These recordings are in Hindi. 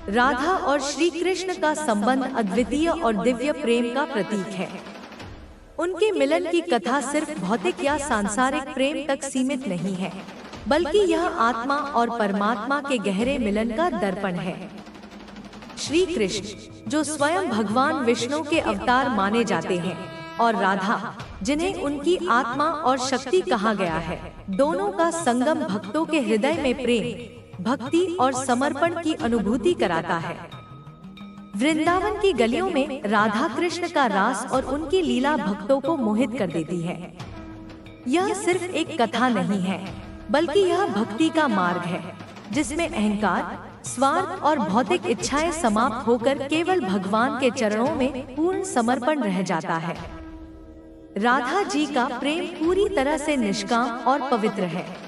राधा और श्री कृष्ण का संबंध अद्वितीय और दिव्य प्रेम का प्रतीक है। उनके मिलन की कथा सिर्फ भौतिक या सांसारिक प्रेम तक सीमित नहीं है, बल्कि यह आत्मा और परमात्मा के गहरे मिलन का दर्पण है। श्री कृष्ण, जो स्वयं भगवान विष्णु के अवतार माने जाते हैं, और राधा, जिन्हें उनकी आत्मा और शक्ति कहा गया है, दोनों का संगम भक्तों के हृदय में प्रेम, भक्ति और समर्पण की अनुभूति कराता है। वृंदावन की गलियों में राधा कृष्ण का रास और उनकी लीला भक्तों को मोहित कर देती है। यह सिर्फ एक कथा नहीं है, बल्कि यह भक्ति का मार्ग है, जिसमें अहंकार, स्वार्थ और भौतिक इच्छाएं समाप्त होकर केवल भगवान के चरणों में पूर्ण समर्पण रह जाता है। राधा जी का प्रेम पूरी तरह से निष्काम और पवित्र है।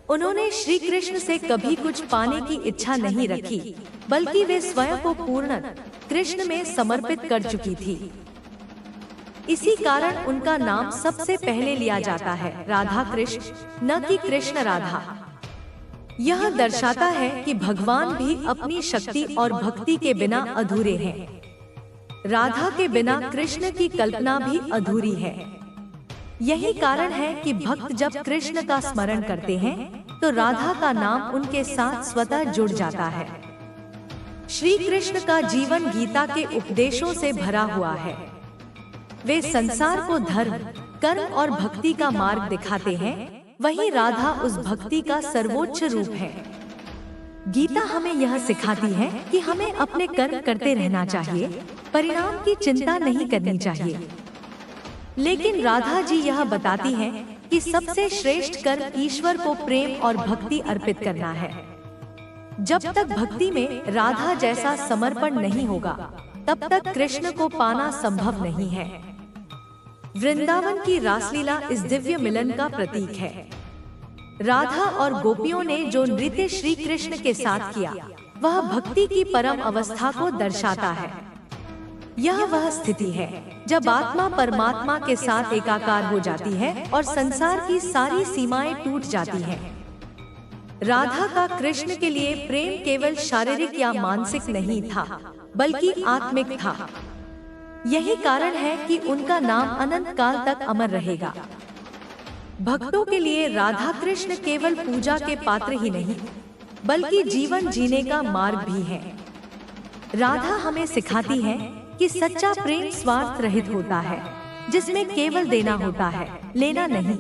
उन्होंने श्री कृष्ण से कभी कुछ पाने की इच्छा नहीं रखी, बल्कि वे स्वयं को पूर्ण कृष्ण में समर्पित कर चुकी थी। इसी कारण उनका नाम सबसे पहले लिया जाता है राधा कृष्ण, न कि कृष्ण राधा। यह दर्शाता है कि भगवान भी अपनी शक्ति और भक्ति के बिना अधूरे हैं। राधा के बिना कृष्ण की कल्पना भी अधूरी है। यही कारण है कि भक्त जब कृष्ण का स्मरण करते हैं, तो राधा का नाम उनके साथ स्वतः जुड़ जाता है। श्री कृष्ण का जीवन गीता के उपदेशों से भरा हुआ है। वे संसार को धर्म, कर्म और भक्ति का मार्ग दिखाते हैं, वहीं राधा उस भक्ति का सर्वोच्च रूप है। गीता हमें यह सिखाती है कि हमें अपने कर्म करते रहना चाहिए, परिणाम की चिंता नहीं करनी चाहिए। लेकिन राधा जी यह बताती हैं कि सबसे श्रेष्ठ कर्म ईश्वर को प्रेम और भक्ति अर्पित करना है। जब तक भक्ति में राधा जैसा समर्पण नहीं होगा, तब तक कृष्ण को पाना संभव नहीं है। वृंदावन की रासलीला इस दिव्य मिलन का प्रतीक है। राधा और गोपियों ने जो नृत्य श्री कृष्ण के साथ किया, वह भक्ति की परम अवस्था को दर्शाता है। यह वह स्थिति है जब आत्मा परमात्मा के साथ एकाकार हो जाती है और संसार की सारी सीमाएं टूट जाती हैं। राधा का कृष्ण के लिए प्रेम केवल शारीरिक या मानसिक नहीं था, बल्कि आत्मिक था। यही कारण है कि उनका नाम अनंत काल तक अमर रहेगा। भक्तों के लिए राधा कृष्ण केवल पूजा के पात्र ही नहीं, बल्कि जीवन जीने का मार्ग भी है। राधा हमें सिखाती है कि सच्चा प्रेम स्वार्थ रहित होता है, जिसमें केवल देना होता है, लेना नहीं।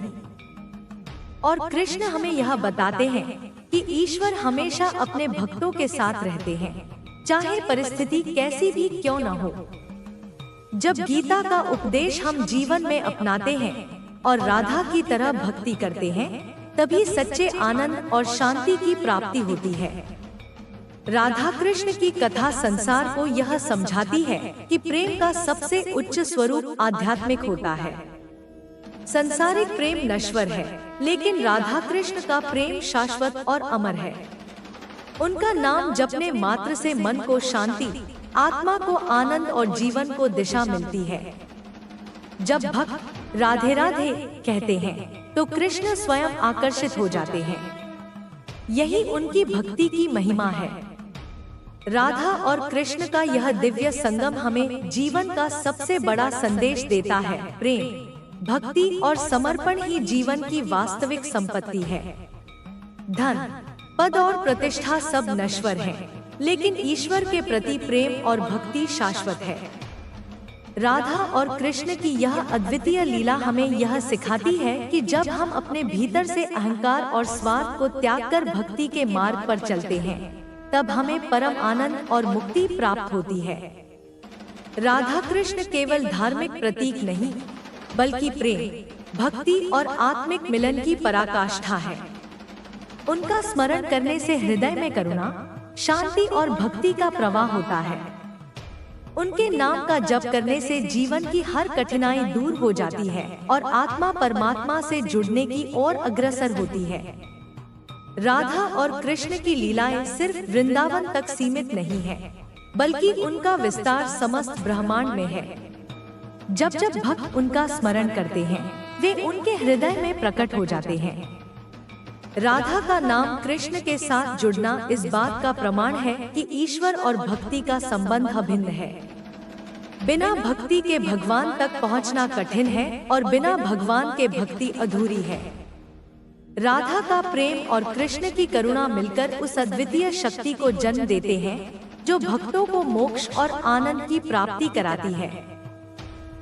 और कृष्ण हमें यह बताते हैं कि ईश्वर हमेशा अपने भक्तों के साथ रहते हैं, चाहे परिस्थिति कैसी भी क्यों न हो। जब गीता का उपदेश हम जीवन में अपनाते हैं और राधा की तरह भक्ति करते हैं, तभी सच्चे आनंद और शांति की प्राप्ति होती है। राधा कृष्ण की कथा संसार को यह समझाती है कि प्रेम का सबसे उच्च स्वरूप आध्यात्मिक होता है। संसारिक प्रेम नश्वर है, लेकिन राधा कृष्ण का प्रेम शाश्वत और अमर है। उनका नाम जपने मात्र से मन को शांति, आत्मा को आनंद और जीवन को दिशा मिलती है। जब भक्त राधे राधे कहते हैं, तो कृष्ण स्वयं आकर्षित हो जाते हैं। यही उनकी भक्ति की महिमा है। राधा और कृष्ण का यह दिव्य संगम हमें जीवन का सबसे बड़ा संदेश देता है। प्रेम, भक्ति और समर्पण ही जीवन की वास्तविक संपत्ति है। धन, पद और प्रतिष्ठा सब नश्वर हैं, लेकिन ईश्वर के प्रति प्रेम और भक्ति शाश्वत है। राधा और कृष्ण की यह अद्वितीय लीला हमें यह सिखाती है कि जब हम अपने भीतर से अहंकार और स्वार्थ को त्याग कर भक्ति के मार्ग पर चलते हैं, तब हमें परम आनंद और मुक्ति प्राप्त होती है। राधा कृष्ण केवल धार्मिक प्रतीक नहीं, बल्कि प्रेम, भक्ति और आत्मिक मिलन की पराकाष्ठा है। उनका स्मरण करने से हृदय में करुणा, शांति और भक्ति का प्रवाह होता है। उनके नाम का जप करने से जीवन की हर कठिनाई दूर हो जाती है और आत्मा परमात्मा से जुड़ने की ओर अग्रसर होती है। राधा और कृष्ण की लीलाएं सिर्फ वृंदावन तक सीमित नहीं है, बल्कि उनका विस्तार समस्त ब्रह्मांड में है। जब जब भक्त उनका स्मरण करते हैं, वे उनके हृदय में प्रकट हो जाते हैं। राधा का नाम कृष्ण के साथ जुड़ना इस बात का प्रमाण है कि ईश्वर और भक्ति का संबंध अभिन्न है। बिना भक्ति के भगवान तक पहुंचना कठिन है और बिना भगवान के भक्ति अधूरी है। राधा का प्रेम और कृष्ण की करुणा मिलकर उस अद्वितीय शक्ति को जन्म देते हैं जो भक्तों को मोक्ष और आनंद की प्राप्ति कराती है।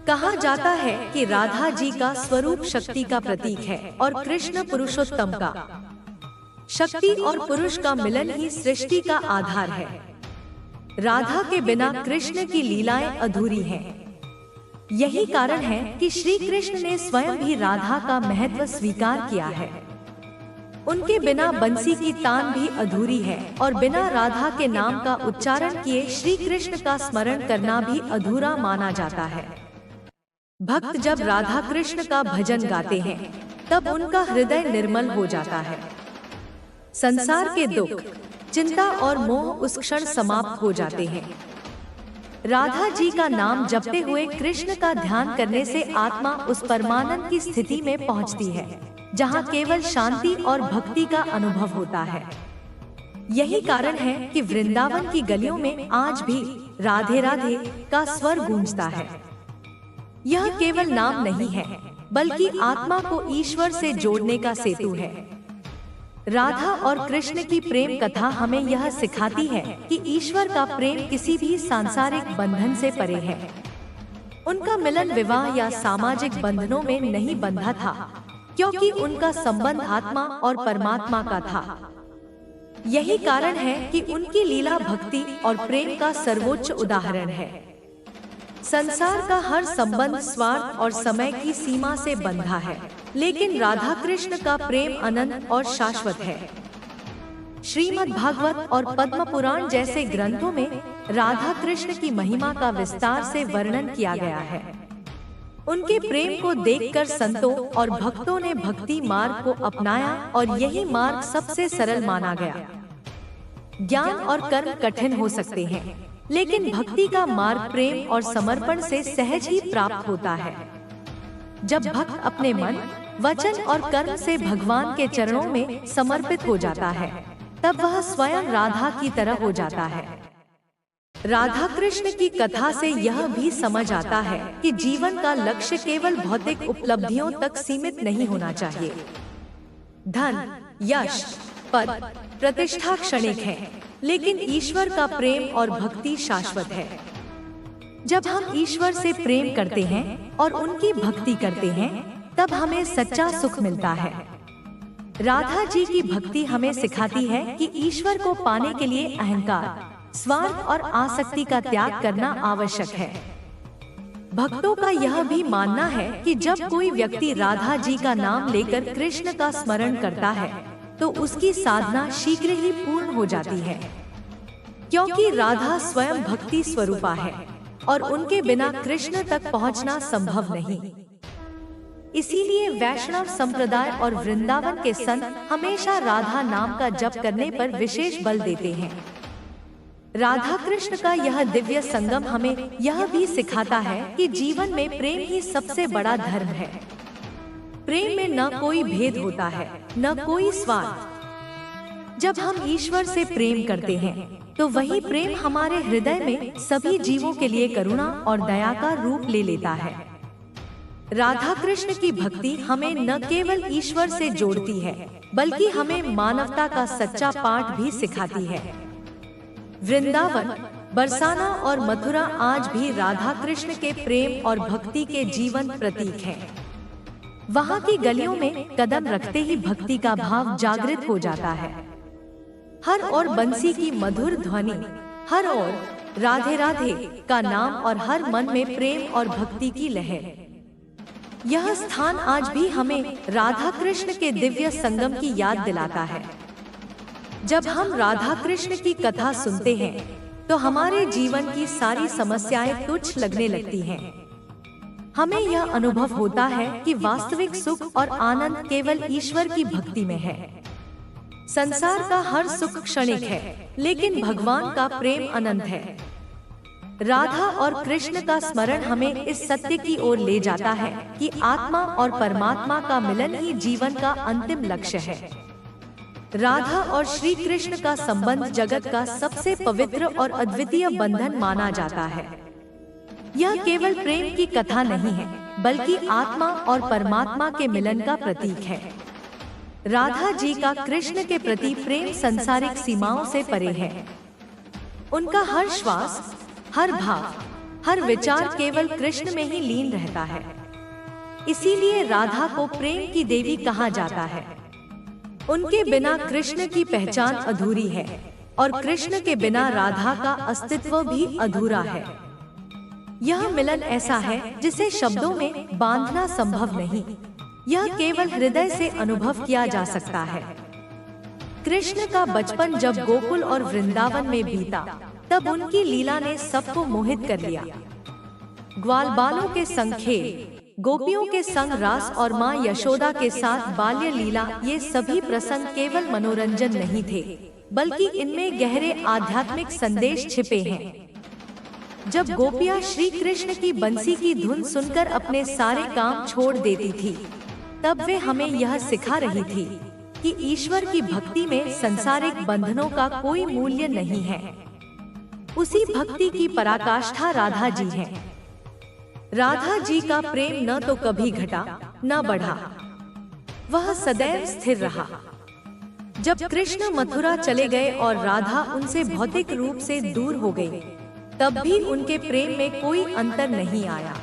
कहा जाता है कि राधा जी का स्वरूप शक्ति का प्रतीक है और कृष्ण पुरुषोत्तम का। शक्ति और पुरुष का मिलन ही सृष्टि का आधार है। राधा के बिना कृष्ण की लीलाएं अधूरी हैं। यही कारण है कि श्री कृष्ण ने स्वयं भी राधा का महत्व स्वीकार किया है। उनके बिना बंसी की तान भी अधूरी है और बिना राधा के नाम का उच्चारण किए श्री कृष्ण का स्मरण करना भी अधूरा माना जाता है। भक्त जब राधा कृष्ण का भजन गाते हैं तब उनका हृदय निर्मल हो जाता है। संसार के दुख, चिंता और मोह उस क्षण समाप्त हो जाते हैं। राधा जी का नाम जपते हुए कृष्ण का ध्यान करने से आत्मा उस परमानंद की स्थिति में पहुंचती है जहां केवल शांति और भक्ति का अनुभव होता है। यही कारण है कि वृंदावन की गलियों में आज भी राधे राधे का स्वर गूंजता है। यह केवल नाम नहीं है बल्कि आत्मा को ईश्वर से जोड़ने का सेतु है। राधा और कृष्ण की प्रेम कथा हमें यह सिखाती है कि ईश्वर का प्रेम किसी भी सांसारिक बंधन से परे है। उनका मिलन विवाह या सामाजिक बंधनों में नहीं बंधा था, क्योंकि उनका संबंध आत्मा और परमात्मा का था। यही कारण है कि उनकी लीला भक्ति और प्रेम का सर्वोच्च उदाहरण है। संसार का हर संबंध स्वार्थ और समय की सीमा से बंधा है, लेकिन राधा कृष्ण का प्रेम अनंत और शाश्वत है। श्रीमद् भागवत और पद्म पुराण जैसे ग्रंथों में राधा कृष्ण की महिमा का विस्तार से वर्णन किया गया है। उनके प्रेम को देखकर संतों और भक्तों ने भक्ति मार्ग को अपनाया और यही मार्ग सबसे सरल माना गया। ज्ञान और कर्म कठिन हो सकते हैं, लेकिन भक्ति का मार्ग प्रेम और समर्पण से सहज ही प्राप्त होता है। जब भक्त अपने मन, वचन और कर्म से भगवान के चरणों में समर्पित हो जाता है, तब वह स्वयं राधा की तरह हो जाता है। राधा कृष्ण की कथा से यह भी समझ आता है कि जीवन का लक्ष्य केवल भौतिक उपलब्धियों तक सीमित नहीं होना चाहिए। धन, यश, पद, प्रतिष्ठा क्षणिक है, लेकिन ईश्वर का प्रेम और भक्ति शाश्वत है। जब हम ईश्वर से प्रेम करते हैं और उनकी भक्ति करते हैं, तब हमें सच्चा सुख मिलता है। राधा जी की भक्ति हमें सिखाती है कि ईश्वर को पाने के लिए अहंकार, स्वार्थ और आसक्ति का त्याग करना आवश्यक है। भक्तों का यह भी मानना है कि जब कोई व्यक्ति राधा जी का नाम लेकर कृष्ण का स्मरण करता है तो उसकी साधना शीघ्र ही पूर्ण हो जाती है, क्योंकि राधा स्वयं भक्ति स्वरूपा है और उनके बिना कृष्ण तक पहुंचना संभव नहीं। इसीलिए वैष्णव संप्रदाय और वृंदावन के संत हमेशा राधा नाम का जप करने पर विशेष बल देते हैं। राधा कृष्ण का यह दिव्य संगम हमें यह भी सिखाता है कि जीवन में प्रेम ही सबसे बड़ा धर्म है। प्रेम में न कोई भेद होता है, न कोई स्वार्थ। जब हम ईश्वर से प्रेम करते हैं तो वही प्रेम हमारे हृदय में सभी जीवों के लिए करुणा और दया का रूप ले लेता है। राधा कृष्ण की भक्ति हमें न केवल ईश्वर से जोड़ती है, बल्कि हमें मानवता का सच्चा पाठ भी सिखाती है। वृंदावन, बरसाना और मथुरा आज भी राधा कृष्ण के प्रेम और भक्ति के जीवंत प्रतीक हैं। वहाँ की गलियों में कदम रखते ही भक्ति का भाव जागृत हो जाता है। हर ओर बंसी की मधुर ध्वनि, हर ओर राधे राधे का नाम और हर मन में प्रेम और भक्ति की लहर। यह स्थान आज भी हमें राधा कृष्ण के दिव्य संगम की याद दिलाता है। जब हम राधा कृष्ण की कथा सुनते हैं तो हमारे जीवन की सारी समस्याएं तुच्छ लगने लगती हैं। हमें यह अनुभव होता है कि वास्तविक सुख और आनंद केवल ईश्वर की भक्ति में है। संसार का हर सुख क्षणिक है, लेकिन भगवान का प्रेम अनंत है। राधा और कृष्ण का स्मरण हमें इस सत्य की ओर ले जाता है कि आत्मा और परमात्मा का मिलन ही जीवन का अंतिम लक्ष्य है। राधा और श्री कृष्ण का संबंध जगत का सबसे पवित्र और अद्वितीय बंधन माना जाता है। यह केवल प्रेम की कथा नहीं है, बल्कि आत्मा और परमात्मा के मिलन का प्रतीक है। राधा जी का कृष्ण के प्रति प्रेम सांसारिक सीमाओं से परे है। उनका हर श्वास, हर भाव, हर विचार केवल कृष्ण में ही लीन रहता है। इसीलिए राधा को प्रेम की देवी कहा जाता है। उनके बिना कृष्ण की पहचान अधूरी है और कृष्ण के बिना राधा का अस्तित्व भी अधूरा है। यह मिलन ऐसा है जिसे शब्दों में बांधना संभव नहीं, यह केवल हृदय से अनुभव किया जा सकता है। कृष्ण का बचपन जब गोकुल और वृंदावन में बीता, तब उनकी लीला ने सबको मोहित कर लिया। ग्वाल बालों के संग खेल, गोपियों के संग रास और माँ यशोदा के साथ बाल्य लीला, ये सभी प्रसंग केवल मनोरंजन नहीं थे, बल्कि इनमें गहरे आध्यात्मिक संदेश छिपे हैं। जब गोपियाँ श्री कृष्ण की बंसी की धुन सुनकर अपने सारे काम छोड़ देती थी, तब वे हमें यह सिखा रही थी कि ईश्वर की भक्ति में सांसारिक बंधनों का कोई मूल्य नहीं है। उसी भक्ति की पराकाष्ठा राधा जी है। राधा जी का प्रेम न तो कभी घटा न बढ़ा, वह सदैव स्थिर रहा। जब कृष्ण मथुरा चले गए और राधा उनसे भौतिक रूप से दूर हो गई, तब भी उनके प्रेम में कोई अंतर नहीं आया।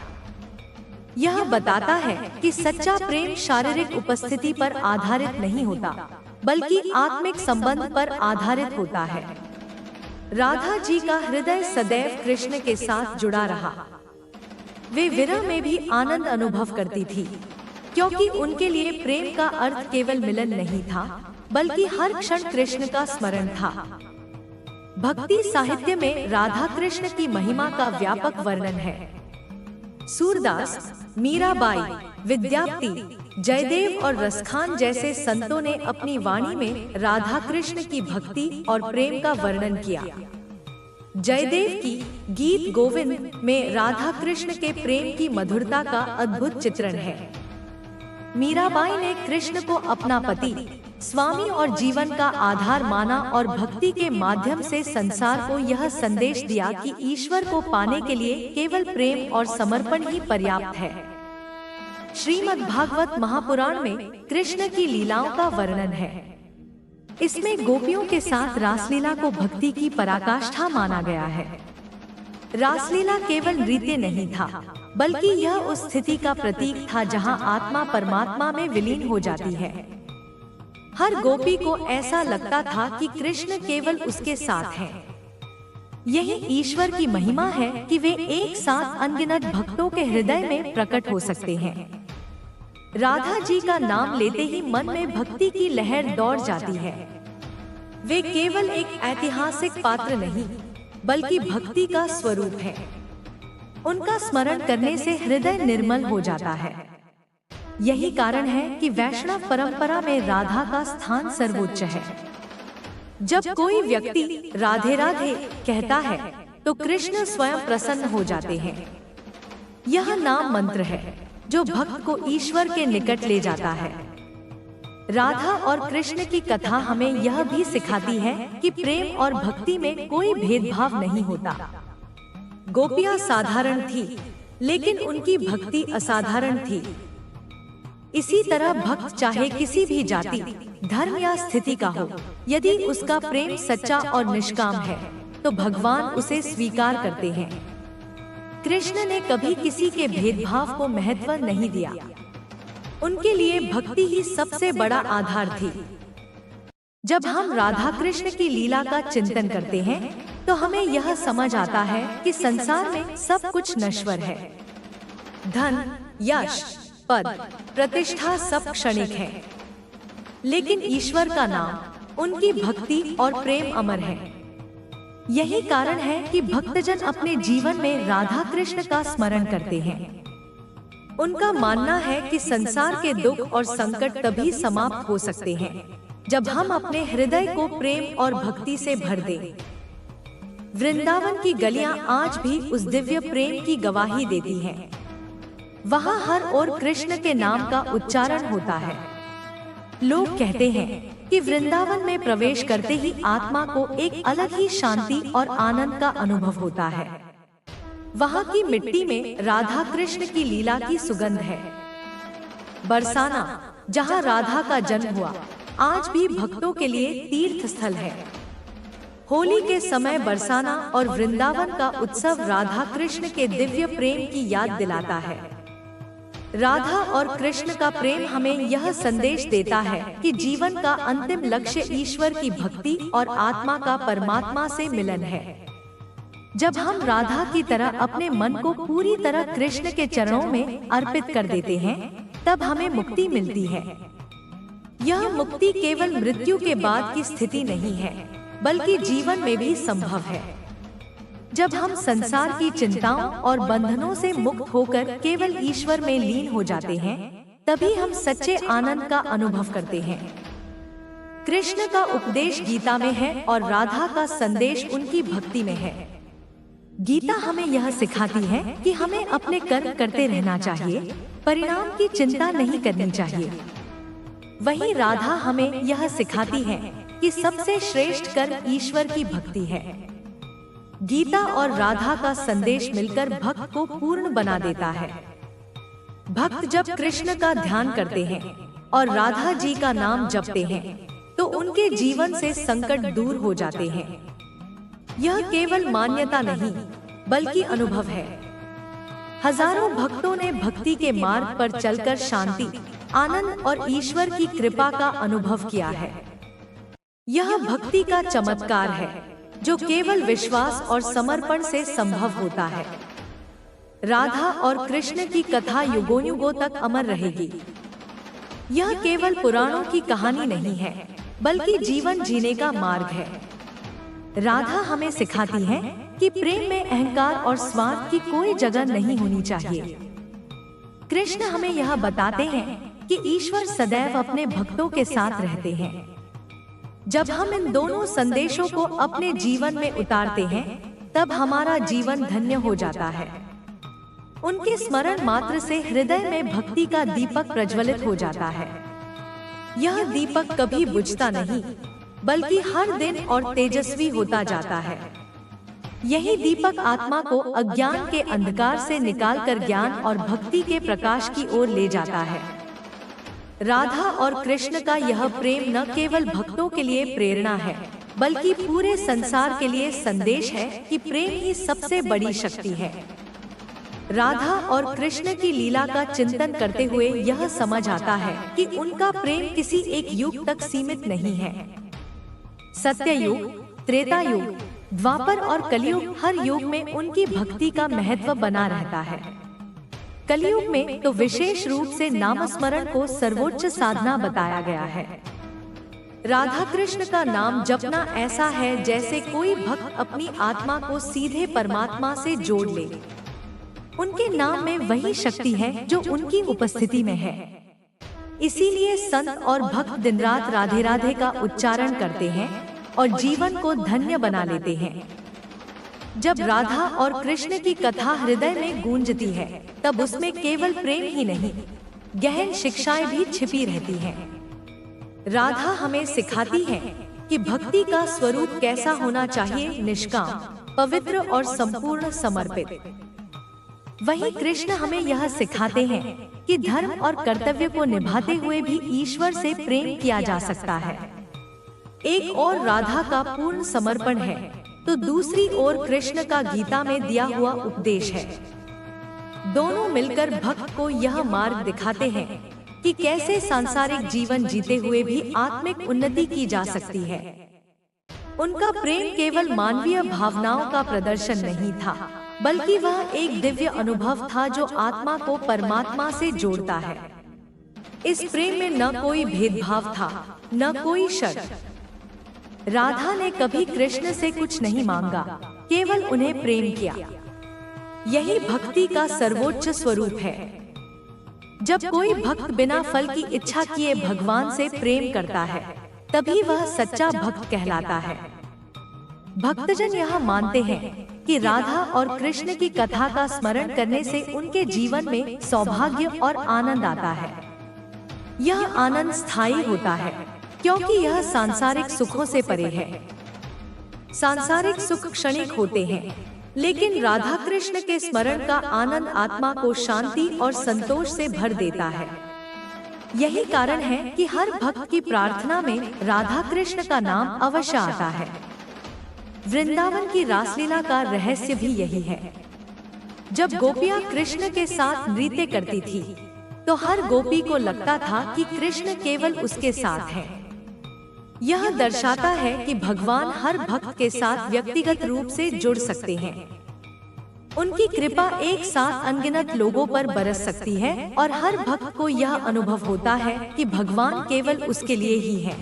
यह बताता है कि सच्चा प्रेम शारीरिक उपस्थिति पर आधारित नहीं होता, बल्कि आत्मिक संबंध पर आधारित होता है। राधा जी का हृदय सदैव कृष्ण के साथ जुड़ा रहा। वे विरह में भी आनंद अनुभव करती थी, क्योंकि उनके लिए प्रेम का अर्थ केवल मिलन नहीं था, बल्कि हर क्षण कृष्ण का स्मरण था। भक्ति साहित्य में राधा कृष्ण की महिमा का व्यापक वर्णन है। सूरदास, मीराबाई, विद्यापति, जयदेव और रसखान जैसे संतों ने अपनी वाणी में राधा कृष्ण की भक्ति और प्रेम का वर्णन किया। जयदेव की गीत गोविंद में राधा कृष्ण के प्रेम की मधुरता का अद्भुत चित्रण है। मीराबाई ने कृष्ण को अपना पति, स्वामी और जीवन का आधार माना और भक्ति के माध्यम से संसार को यह संदेश दिया कि ईश्वर को पाने के लिए केवल प्रेम और समर्पण ही पर्याप्त है। श्रीमद् भागवत महापुराण में कृष्ण की लीलाओं का वर्णन है। इसमें गोपियों के साथ रासलीला को भक्ति की पराकाष्ठा माना गया है। रासलीला केवल नृत्य नहीं था, बल्कि यह उस स्थिति का प्रतीक था जहां आत्मा परमात्मा में विलीन हो जाती है। हर गोपी को ऐसा लगता था कि कृष्ण केवल उसके साथ हैं। यही ईश्वर की महिमा है कि वे एक साथ अनगिनत भक्तों के हृदय में प्रकट हो सकते हैं। राधा जी का नाम लेते ही मन में भक्ति की लहर दौड़ जाती है। वे केवल एक ऐतिहासिक पात्र नहीं, बल्कि भक्ति का स्वरूप है। उनका स्मरण करने से हृदय निर्मल हो जाता है। यही कारण है कि वैष्णव परंपरा में राधा का स्थान सर्वोच्च है। जब कोई व्यक्ति राधे राधे कहता है, तो कृष्ण स्वयं प्रसन्न हो जाते हैं। यह नाम मंत्र है जो भक्त को ईश्वर के निकट ले जाता है। राधा और कृष्ण की कथा हमें यह भी सिखाती है कि प्रेम और भक्ति में कोई भेदभाव नहीं होता। गोपियां साधारण थी, लेकिन उनकी भक्ति असाधारण थी। इसी तरह भक्त चाहे किसी भी जाति, धर्म या स्थिति का हो, यदि उसका प्रेम सच्चा और निष्काम है, तो भगवान उसे स्वीकार करते हैं। कृष्ण ने कभी किसी के भेदभाव को महत्व नहीं दिया। उनके लिए भक्ति ही सबसे बड़ा आधार थी। जब हम राधा कृष्ण की लीला का चिंतन करते हैं, तो हमें यह समझ आता है कि संसार में सब कुछ नश्वर है। धन, यश, पद, प्रतिष्ठा सब क्षणिक है, लेकिन ईश्वर का नाम, उनकी भक्ति और प्रेम अमर है। यही कारण है कि भक्तजन अपने जीवन में राधा कृष्ण का स्मरण करते हैं। उनका मानना है कि संसार के दुख और संकट तभी समाप्त हो सकते हैं जब हम अपने हृदय को प्रेम और भक्ति से भर दें। वृंदावन की गलियां आज भी उस दिव्य प्रेम की गवाही देती हैं। वहाँ हर ओर कृष्ण के नाम का उच्चारण होता है। लोग कहते हैं, कि वृंदावन में प्रवेश करते ही आत्मा को एक अलग ही शांति और आनंद का अनुभव होता है। वहाँ की मिट्टी में राधा कृष्ण की लीला की सुगंध है। बरसाना, जहाँ राधा का जन्म हुआ, आज भी भक्तों के लिए तीर्थ स्थल है। होली के समय बरसाना और वृंदावन का उत्सव राधा कृष्ण के दिव्य प्रेम की याद दिलाता है। राधा और कृष्ण का प्रेम हमें यह संदेश देता है कि जीवन का अंतिम लक्ष्य ईश्वर की भक्ति और आत्मा का परमात्मा से मिलन है। जब हम राधा की तरह अपने मन को पूरी तरह कृष्ण के चरणों में अर्पित कर देते हैं, तब हमें मुक्ति मिलती है। यह मुक्ति केवल मृत्यु के बाद की स्थिति नहीं है, बल्कि जीवन में भी संभव है। जब हम संसार की चिंताओं और बंधनों से मुक्त होकर केवल ईश्वर में लीन हो जाते हैं, तभी हम सच्चे आनंद का अनुभव करते हैं। कृष्ण का उपदेश गीता में है और राधा का संदेश उनकी भक्ति में है। गीता हमें यह सिखाती है कि हमें अपने कर्म करते रहना चाहिए, परिणाम की चिंता नहीं करनी चाहिए। वहीं राधा हमें यह सिखाती है कि सबसे श्रेष्ठ कर्म ईश्वर की भक्ति है। गीता और राधा का संदेश मिलकर भक्त को पूर्ण बना देता है। भक्त जब कृष्ण का ध्यान करते हैं और राधा जी का नाम जपते हैं, तो उनके जीवन से संकट दूर हो जाते हैं। यह केवल मान्यता नहीं, बल्कि अनुभव है। हजारों भक्तों ने भक्ति के मार्ग पर चलकर शांति, आनंद और ईश्वर की कृपा का अनुभव किया है। यह भक्ति का चमत्कार है, जो केवल विश्वास और समर्पण से संभव होता है। राधा और कृष्ण की कथा युगों युगों तक अमर रहेगी। यह केवल पुराणों की कहानी नहीं है, बल्कि जीवन जीने का मार्ग है। राधा हमें सिखाती है कि प्रेम में अहंकार और स्वार्थ की कोई जगह नहीं होनी चाहिए। कृष्ण हमें यह बताते हैं कि ईश्वर सदैव अपने भक्तों के साथ रहते हैं। जब हम इन दोनों संदेशों को अपने जीवन में उतारते हैं, तब हमारा जीवन धन्य हो जाता है। उनके स्मरण मात्र से हृदय में भक्ति का दीपक प्रज्वलित हो जाता है। यह दीपक कभी बुझता नहीं, बल्कि हर दिन और तेजस्वी होता जाता है। यही दीपक आत्मा को अज्ञान के अंधकार से निकालकर ज्ञान और भक्ति के प्रकाश की ओर ले जाता है। राधा और कृष्ण का यह प्रेम न केवल भक्तों के लिए प्रेरणा है, बल्कि पूरे संसार के लिए संदेश है कि प्रेम ही सबसे बड़ी शक्ति है। राधा और कृष्ण की लीला का चिंतन करते हुए यह समझ आता है कि उनका प्रेम किसी एक युग तक सीमित नहीं है। सत्ययुग, त्रेता युग, द्वापर और कलयुग, हर युग में उनकी भक्ति का महत्व बना रहता है। कलयुग में तो विशेष रूप से नामस्मरण को सर्वोच्च साधना बताया गया है। राधा कृष्ण का नाम जपना ऐसा है जैसे कोई भक्त अपनी आत्मा को सीधे परमात्मा से जोड़ ले। उनके नाम में वही शक्ति है जो उनकी उपस्थिति में है। इसीलिए संत और भक्त दिन रात राधे राधे का उच्चारण करते हैं और जीवन को धन्य बना लेते हैं। जब राधा और कृष्ण की कथा हृदय में गूंजती है, तब उसमें केवल प्रेम ही नहीं, गहन शिक्षाएं भी छिपी रहती हैं। राधा हमें सिखाती है कि भक्ति का स्वरूप कैसा होना चाहिए, निष्काम, पवित्र और संपूर्ण समर्पित। वहीं कृष्ण हमें यह सिखाते हैं कि धर्म और कर्तव्य को निभाते हुए भी ईश्वर से प्रेम किया जा सकता है। एक और राधा का पूर्ण समर्पण है, तो दूसरी ओर कृष्ण का गीता में दिया हुआ उपदेश है। दोनों मिलकर भक्त को यह मार्ग दिखाते हैं कि कैसे सांसारिक जीवन जीते हुए भी आत्मिक उन्नति की जा सकती है। उनका प्रेम केवल मानवीय भावनाओं का प्रदर्शन नहीं था, बल्कि वह एक दिव्य अनुभव था जो आत्मा को परमात्मा से जोड़ता है। इस प्रेम में न कोई भेदभाव था, न कोई शर्त। राधा ने कभी कृष्ण से कुछ नहीं मांगा, केवल उन्हें प्रेम किया। यही भक्ति का सर्वोच्च स्वरूप है। जब कोई भक्त बिना फल की इच्छा किए भगवान से प्रेम करता है, तभी वह सच्चा भक्त कहलाता है। भक्तजन यह मानते हैं कि राधा और कृष्ण की कथा का स्मरण करने से उनके जीवन में सौभाग्य और आनंद आता है। यह आनंद स्थायी होता है, क्योंकि यह सांसारिक सुखों से परे है। सांसारिक सुख क्षणिक होते हैं, लेकिन राधा कृष्ण के स्मरण का आनंद आत्मा को शांति और संतोष से भर देता है। यही कारण है कि हर भक्त की प्रार्थना में राधा कृष्ण का नाम अवश्य आता है। वृंदावन की रासलीला का रहस्य भी यही है। जब गोपियां कृष्ण के साथ नृत्य करती थी, तो हर गोपी को लगता था कि कृष्ण केवल उसके साथ हैं। यह दर्शाता है कि भगवान हर भक्त के साथ व्यक्तिगत रूप से जुड़ सकते हैं। उनकी कृपा एक साथ अनगिनत लोगों पर बरस सकती है और हर भक्त को यह अनुभव होता है कि भगवान केवल उसके लिए ही है।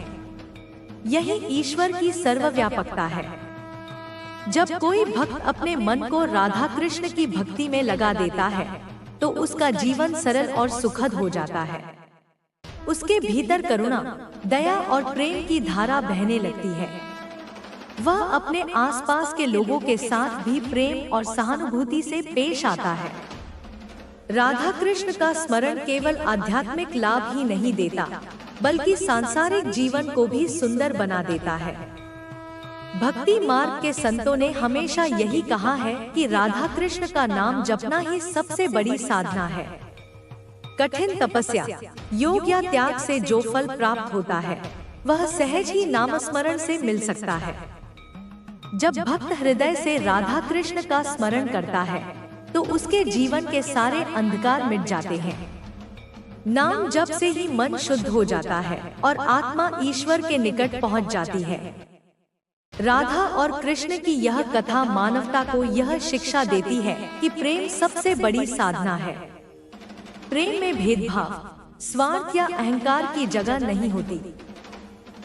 यही ईश्वर की सर्वव्यापकता है। जब कोई भक्त अपने मन को राधा कृष्ण की भक्ति में लगा देता है, तो उसका जीवन सरल और सुखद हो जाता है। उसके भीतर करुणा, दया और प्रेम की धारा बहने लगती है। वह अपने आसपास के लोगों के साथ भी प्रेम और सहानुभूति से पेश आता है। राधा कृष्ण का स्मरण केवल आध्यात्मिक लाभ ही नहीं देता, बल्कि सांसारिक जीवन को भी सुंदर बना देता है। भक्ति मार्ग के संतों ने हमेशा यही कहा है कि राधा कृष्ण का नाम जपना ही सबसे बड़ी साधना है। कठिन तपस्या, योग या त्याग से जो फल प्राप्त होता है, वह सहज ही नामस्मरण से मिल सकता है। जब भक्त हृदय से राधा कृष्ण का स्मरण करता है, तो उसके जीवन के सारे अंधकार मिट जाते हैं। नाम जप से ही मन शुद्ध हो जाता है और आत्मा ईश्वर के निकट पहुंच जाती है। राधा और कृष्ण की यह कथा मानवता को यह शिक्षा देती है कि प्रेम सबसे बड़ी साधना है। प्रेम में भेदभाव, स्वार्थ या अहंकार की जगह नहीं होती।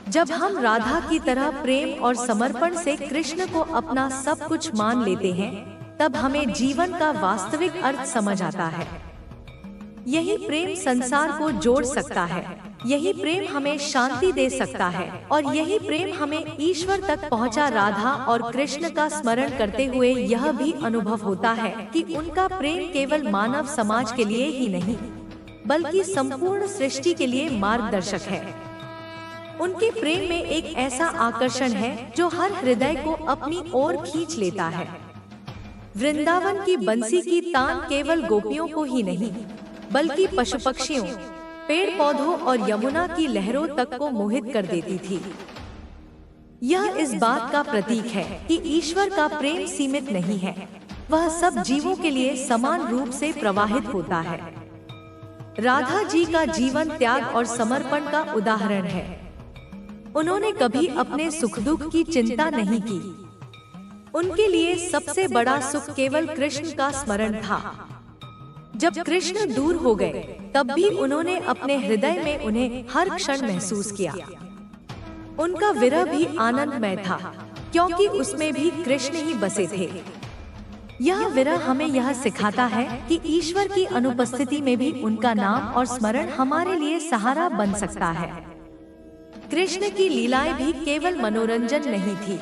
जब हम राधा की तरह प्रेम और समर्पण से कृष्ण को अपना सब कुछ मान लेते हैं, तब हमें जीवन का वास्तविक अर्थ समझ आता है। यही प्रेम संसार को जोड़ सकता है, यही प्रेम हमें शांति दे सकता है और यही प्रेम हमें ईश्वर तक पहुंचा। राधा और कृष्ण का स्मरण करते हुए यह भी अनुभव होता है कि उनका प्रेम केवल मानव समाज के लिए ही नहीं, बल्कि संपूर्ण सृष्टि के लिए मार्गदर्शक है। उनके प्रेम में एक ऐसा आकर्षण है जो हर हृदय को अपनी ओर खींच लेता है। वृंदावन की बंसी की तान केवल गोपियों को ही नहीं, बल्कि पशु पक्षियों, पेड़ पौधों और यमुना की लहरों तक को मोहित कर देती थी। यह इस बात का प्रतीक है कि ईश्वर का प्रेम सीमित नहीं है, वह सब जीवों के लिए समान रूप से प्रवाहित होता है। राधा जी का जीवन त्याग और समर्पण का उदाहरण है। उन्होंने कभी अपने सुख दुख की चिंता नहीं की। उनके लिए सबसे बड़ा सुख केवल कृष्ण का स्मरण था। जब कृष्ण दूर हो गए, तब भी उन्होंने अपने हृदय में उन्हें हर क्षण महसूस किया। उनका विरह भी आनंदमय था, क्योंकि उसमें भी कृष्ण ही बसे थे। यह विरह हमें यह सिखाता है कि ईश्वर की अनुपस्थिति में भी उनका नाम और स्मरण हमारे लिए सहारा बन सकता है। कृष्ण की लीलाएं भी केवल मनोरंजन नहीं थी।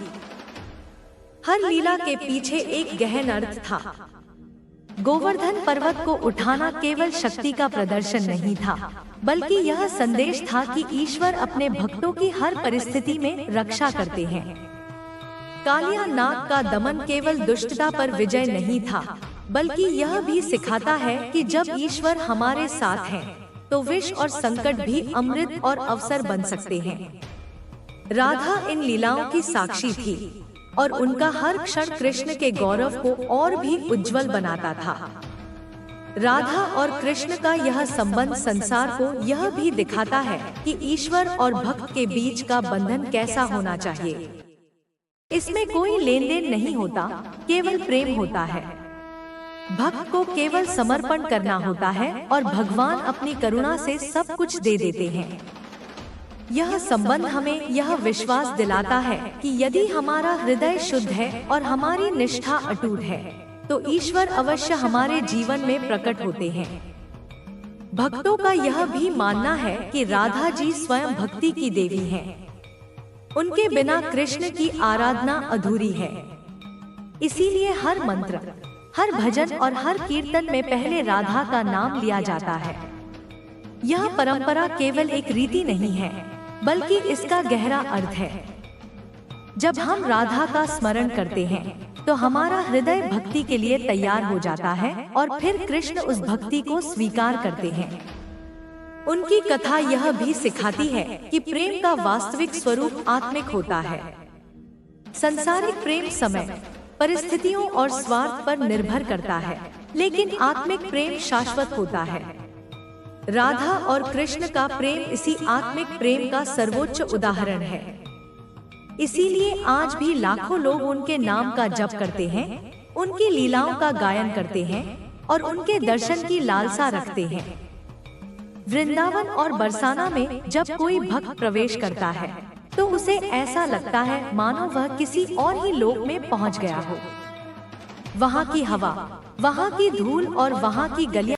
हर लीला के पीछे एक गहन अर्थ था। गोवर्धन पर्वत को उठाना केवल शक्ति का प्रदर्शन नहीं था, बल्कि यह संदेश था कि ईश्वर अपने भक्तों की हर परिस्थिति में रक्षा करते हैं। कालिया नाग का दमन केवल दुष्टता पर विजय नहीं था, बल्कि यह भी सिखाता है कि जब ईश्वर हमारे साथ हैं, तो विष और संकट भी अमृत और अवसर बन सकते हैं। राधा इन लीलाओं की साक्षी थी और उनका हर क्षण कृष्ण के गौरव को और भी उज्जवल बनाता था। राधा और कृष्ण का यह संबंध संसार को यह भी दिखाता है कि ईश्वर और भक्त के बीच का बंधन कैसा होना चाहिए। इसमें कोई लेन देन नहीं होता, केवल प्रेम होता है। भक्त को केवल समर्पण करना होता है और भगवान अपनी करुणा से सब कुछ दे देते हैं। यह संबंध हमें यह विश्वास दिलाता है कि यदि हमारा हृदय शुद्ध है और हमारी निष्ठा अटूट है, तो ईश्वर अवश्य हमारे जीवन में प्रकट होते हैं। भक्तों का यह भी मानना है कि राधा जी स्वयं भक्ति की देवी हैं। उनके बिना कृष्ण की आराधना अधूरी है। इसीलिए हर मंत्र, हर भजन और हर कीर्तन में पहले राधा का नाम लिया जाता है। यह परंपरा केवल एक रीति नहीं है, बल्कि इसका गहरा अर्थ है। जब हम राधा का स्मरण करते हैं तो हमारा हृदय भक्ति के लिए तैयार हो जाता है और फिर कृष्ण उस भक्ति को स्वीकार करते हैं। उनकी कथा यह भी सिखाती है कि प्रेम का वास्तविक स्वरूप आत्मिक होता है। सांसारिक प्रेम समय, परिस्थितियों और स्वार्थ पर निर्भर करता है, लेकिन आत्मिक प्रेम शाश्वत होता है। राधा और कृष्ण का प्रेम इसी आत्मिक प्रेम का सर्वोच्च उदाहरण है। इसीलिए आज भी लाखों लोग उनके नाम का जप करते हैं, उनकी लीलाओं का गायन करते हैं और उनके दर्शन की लालसा रखते हैं। वृंदावन और बरसाना में जब कोई भक्त प्रवेश करता है तो उसे ऐसा लगता है मानो वह किसी और ही लोक में पहुंच गया हो। वहाँ की हवा, वहाँ की धूल और वहाँ की गलियां